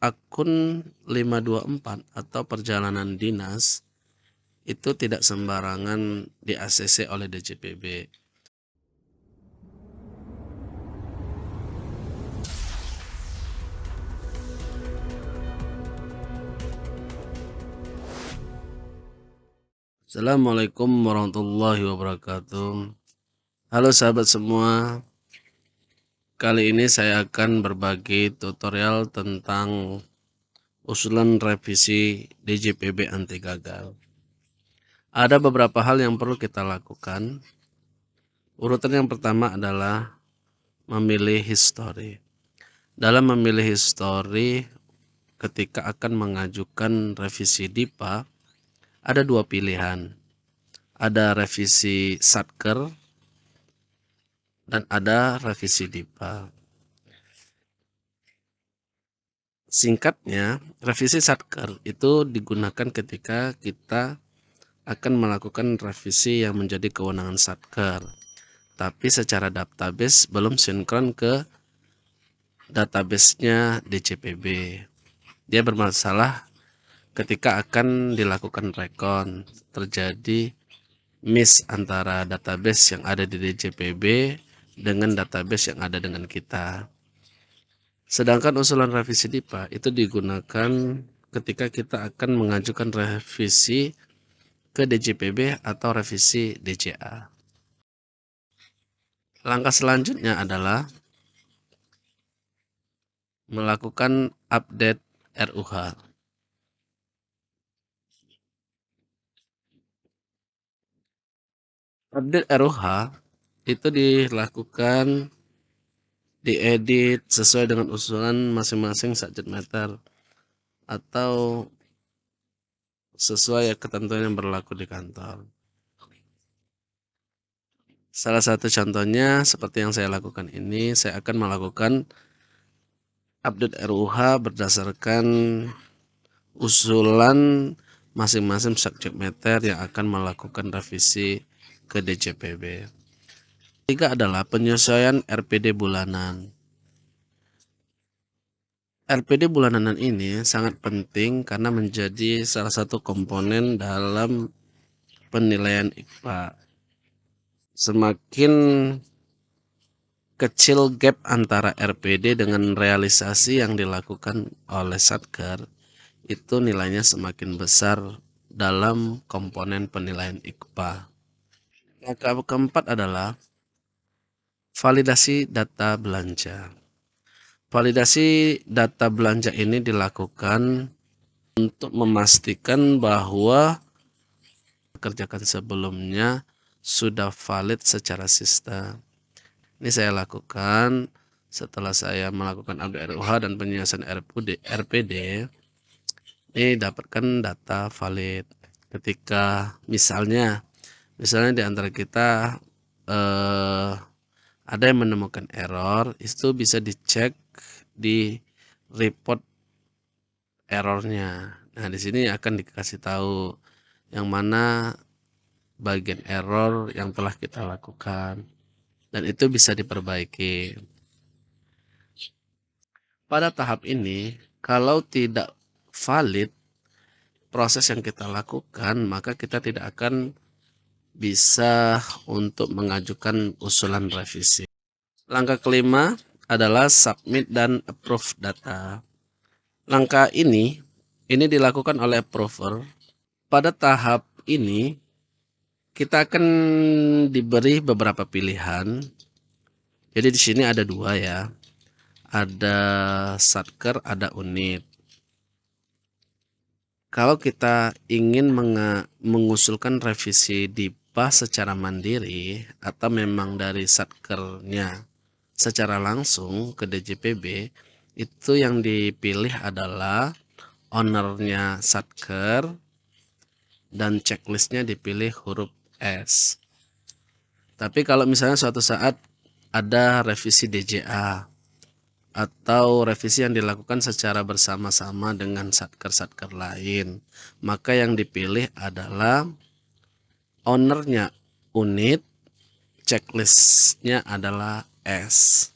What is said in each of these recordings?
akun 524 atau perjalanan dinas itu tidak sembarangan di-ACC oleh DJPB. Assalamualaikum warahmatullahi wabarakatuh. Halo sahabat semua, kali ini saya akan berbagi tutorial tentang usulan revisi DJPB anti gagal. Ada beberapa hal yang perlu kita lakukan. Urutan yang pertama adalah memilih histori. Dalam memilih histori, ketika akan mengajukan revisi DIPA, ada dua pilihan. Ada revisi Satker dan ada revisi DIPA. Singkatnya, revisi Satker itu digunakan ketika kita akan melakukan revisi yang menjadi kewenangan Satker, tapi secara database belum sinkron ke database-nya DJPB. Dia bermasalah ketika akan dilakukan recon, terjadi miss antara database yang ada di DJPB dengan database yang ada dengan kita. Sedangkan usulan revisi DIPA itu digunakan ketika kita akan mengajukan revisi ke DJPB atau revisi DJA. Langkah selanjutnya adalah melakukan update RUH. Update RUH itu dilakukan, diedit sesuai dengan usulan masing-masing subject matter atau sesuai ketentuan yang berlaku di kantor. Salah satu contohnya seperti yang saya lakukan ini, saya akan melakukan update RUH berdasarkan usulan masing-masing subject matter yang akan melakukan revisi ke DJPB. Ketiga adalah penyesuaian RPD bulanan. RPD bulanan ini sangat penting karena menjadi salah satu komponen dalam penilaian IKPA. Semakin kecil gap antara RPD dengan realisasi yang dilakukan oleh Satker, itu nilainya semakin besar dalam komponen penilaian IKPA. Langkah keempat adalah validasi data belanja. Validasi data belanja ini dilakukan untuk memastikan bahwa kerjakan sebelumnya sudah valid secara sistem. Ini saya lakukan setelah saya melakukan update RUH dan penyiasan RPD. Ini dapatkan data valid. Ketika misalnya di antara kita ada yang menemukan error, itu bisa dicek di report errornya. Nah, di sini akan dikasih tahu yang mana bagian error yang telah kita lakukan dan itu bisa diperbaiki. Pada tahap ini, kalau tidak valid proses yang kita lakukan, maka kita tidak akan bisa untuk mengajukan usulan revisi. Langkah kelima adalah submit dan approve data. Langkah ini dilakukan oleh approver. Pada tahap ini kita akan diberi beberapa pilihan. Jadi di sini ada dua ya. Ada Satker, ada unit. Kalau kita ingin mengusulkan revisi DIPA secara mandiri atau memang dari Satkernya secara langsung ke DJPB, itu yang dipilih adalah ownernya Satker dan checklistnya dipilih huruf S. Tapi kalau misalnya suatu saat ada revisi DJA atau revisi yang dilakukan secara bersama-sama dengan satker-satker lain, maka yang dipilih adalah ownernya unit, checklistnya adalah S.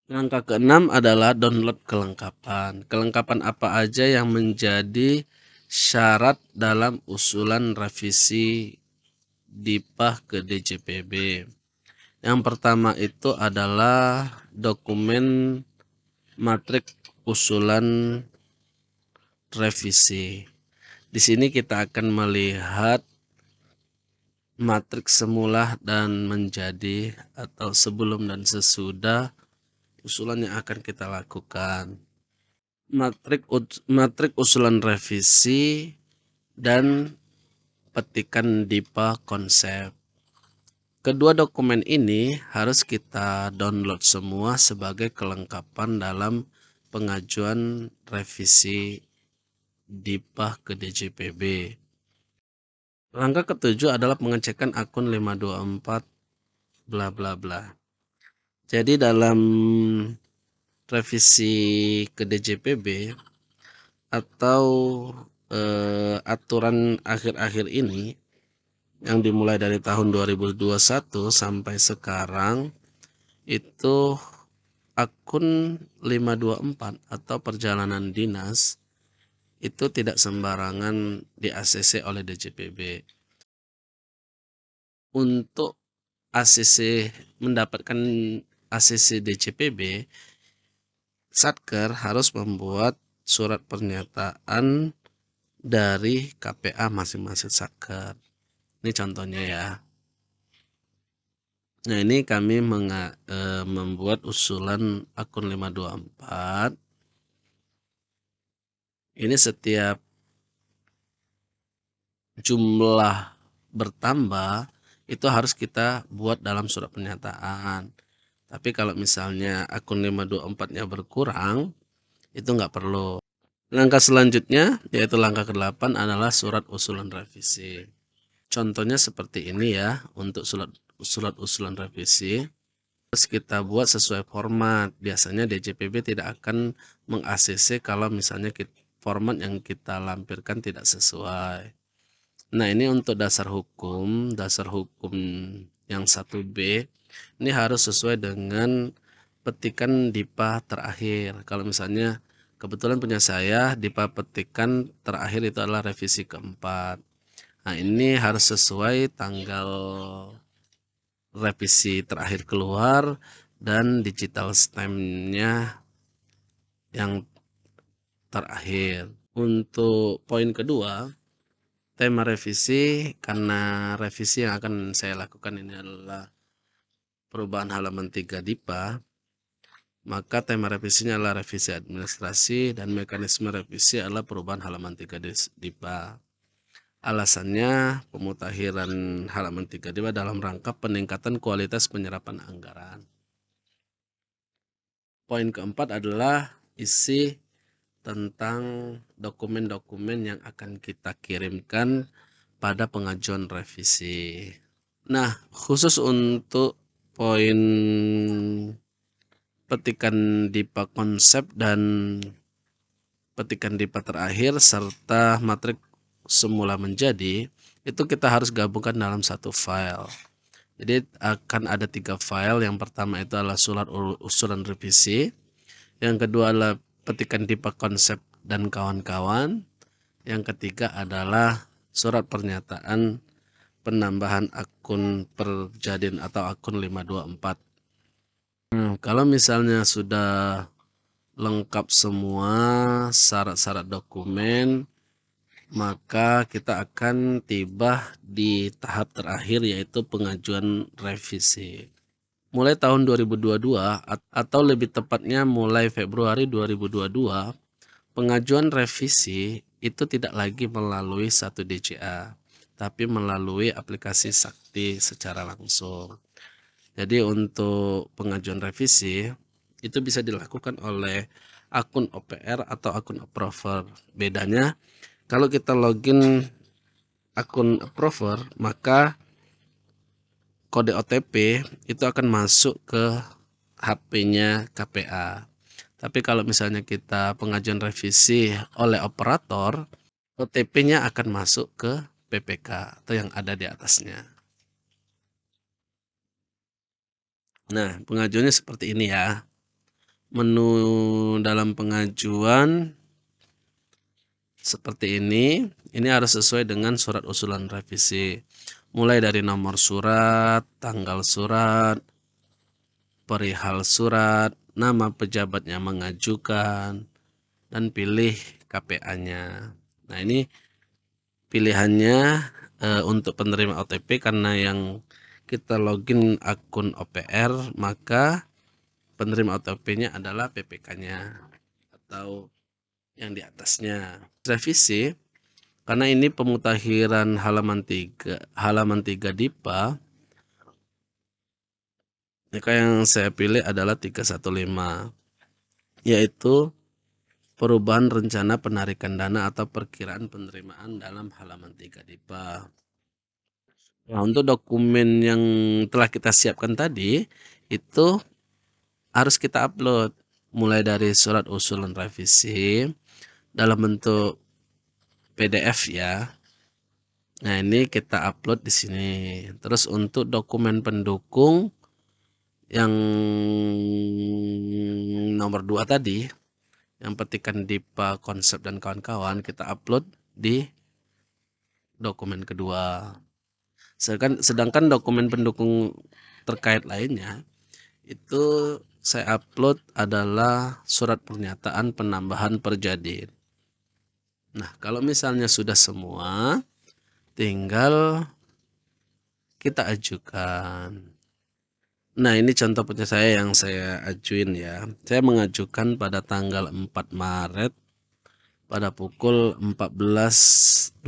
Langkah keenam adalah download kelengkapan. Kelengkapan apa aja yang menjadi syarat dalam usulan revisi DIPA ke DJPB. Yang pertama itu adalah dokumen matrik usulan revisi. Di sini kita akan melihat matrik semula dan menjadi atau sebelum dan sesudah usulan yang akan kita lakukan. Matrik usulan revisi dan petikan DIPA konsep. Kedua dokumen ini harus kita download semua sebagai kelengkapan dalam pengajuan revisi DIPA ke DJPB. Langkah ketujuh adalah pengecekan akun 524 bla bla bla. Jadi dalam revisi ke DJPB atau aturan akhir-akhir ini yang dimulai dari tahun 2021 sampai sekarang itu akun 524 atau perjalanan dinas itu tidak sembarangan di ACC oleh DJPB. Untuk ACC mendapatkan ACC DJPB, Satker harus membuat surat pernyataan dari KPA masing-masing Satker. Ini contohnya ya. Nah, ini kami membuat usulan akun 524. Ini setiap jumlah bertambah itu harus kita buat dalam surat pernyataan. Tapi kalau misalnya akun 524-nya berkurang, itu nggak perlu. Langkah selanjutnya, yaitu langkah ke-8 adalah surat usulan revisi. Contohnya seperti ini ya, untuk surat usulan revisi. Terus kita buat sesuai format. Biasanya DJPB tidak akan meng-ACC kalau misalnya format yang kita lampirkan tidak sesuai. Nah, ini untuk dasar hukum yang 1B, ini harus sesuai dengan petikan DIPA terakhir. Kalau misalnya kebetulan punya saya, DIPA petikan terakhir itu adalah revisi keempat. Nah, ini harus sesuai tanggal revisi terakhir keluar dan digital stamp-nya yang terakhir. Untuk poin kedua, tema revisi, karena revisi yang akan saya lakukan ini adalah perubahan halaman 3 DIPA, maka tema revisinya adalah revisi administrasi dan mekanisme revisi adalah perubahan halaman 3 DIPA. Alasannya pemutakhiran halaman 3 DIPA dalam rangka peningkatan kualitas penyerapan anggaran. Poin keempat adalah isi tentang dokumen-dokumen yang akan kita kirimkan pada pengajuan revisi. Nah, khusus untuk poin petikan DIPA konsep dan petikan DIPA terakhir serta matrik semula menjadi, itu kita harus gabungkan dalam satu file. Jadi akan ada 3 file. Yang pertama itu adalah surat usulan revisi, yang kedua adalah petikan DIPA konsep dan kawan-kawan, yang ketiga adalah surat pernyataan penambahan akun Perjadin atau akun 524. Kalau misalnya sudah lengkap semua syarat-syarat dokumen, maka kita akan tiba di tahap terakhir, yaitu pengajuan revisi. Mulai tahun 2022 atau lebih tepatnya mulai Februari 2022, pengajuan revisi itu tidak lagi melalui satu DCA, tapi melalui aplikasi Sakti secara langsung. Jadi untuk pengajuan revisi itu bisa dilakukan oleh akun OPR atau akun approver. Bedanya kalau kita login akun approver, maka kode OTP itu akan masuk ke HP-nya KPA. Tapi kalau misalnya kita pengajuan revisi oleh operator, OTP-nya akan masuk ke PPK atau yang ada di atasnya. Nah, pengajuannya seperti ini ya. Menu dalam pengajuan seperti ini harus sesuai dengan surat usulan revisi. Mulai dari nomor surat, tanggal surat, perihal surat, nama pejabat yang mengajukan, dan pilih KPA-nya. Nah, ini pilihannya untuk penerima OTP karena yang kita login akun OPR, maka penerima OTP-nya adalah PPK-nya atau yang di atasnya. Revisi karena ini pemutakhiran halaman 3 DIPA, maka yang saya pilih adalah 315, yaitu perubahan rencana penarikan dana atau perkiraan penerimaan dalam halaman 3 DIPA. Nah, untuk dokumen yang telah kita siapkan tadi itu harus kita upload, mulai dari surat usulan revisi dalam bentuk PDF ya. Nah, ini kita upload di sini. Terus untuk dokumen pendukung yang nomor 2 tadi, yang petikan DIPA, konsep dan kawan-kawan, kita upload di dokumen kedua. Sedangkan dokumen pendukung terkait lainnya itu saya upload adalah surat pernyataan penambahan perjadin. Nah, kalau misalnya sudah semua, tinggal kita ajukan. Nah, ini contoh punya saya yang saya ajuin ya. Saya mengajukan pada tanggal 4 Maret pada pukul 14.29.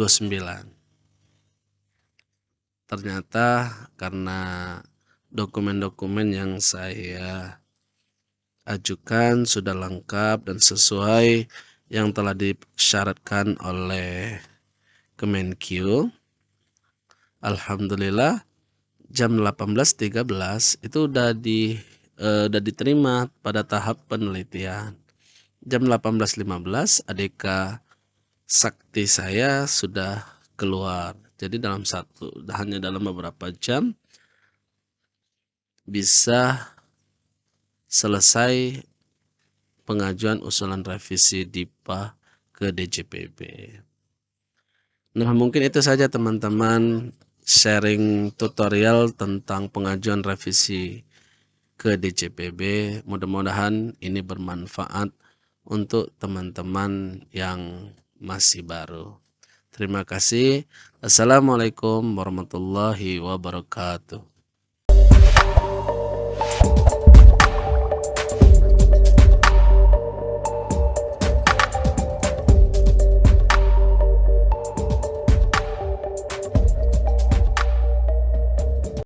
Ternyata karena dokumen-dokumen yang saya ajukan sudah lengkap dan sesuai yang telah disyaratkan oleh Kemenkyu. Alhamdulillah jam 18.13 itu udah diterima pada tahap penelitian. Jam 18.15 ADK sakti saya sudah keluar. Jadi hanya dalam beberapa jam bisa selesai pengajuan usulan revisi DIPA ke DJPB. Nah, mungkin itu saja teman-teman sharing tutorial tentang pengajuan revisi ke DJPB. Mudah-mudahan ini bermanfaat untuk teman-teman yang masih baru. Terima kasih. Assalamualaikum warahmatullahi wabarakatuh.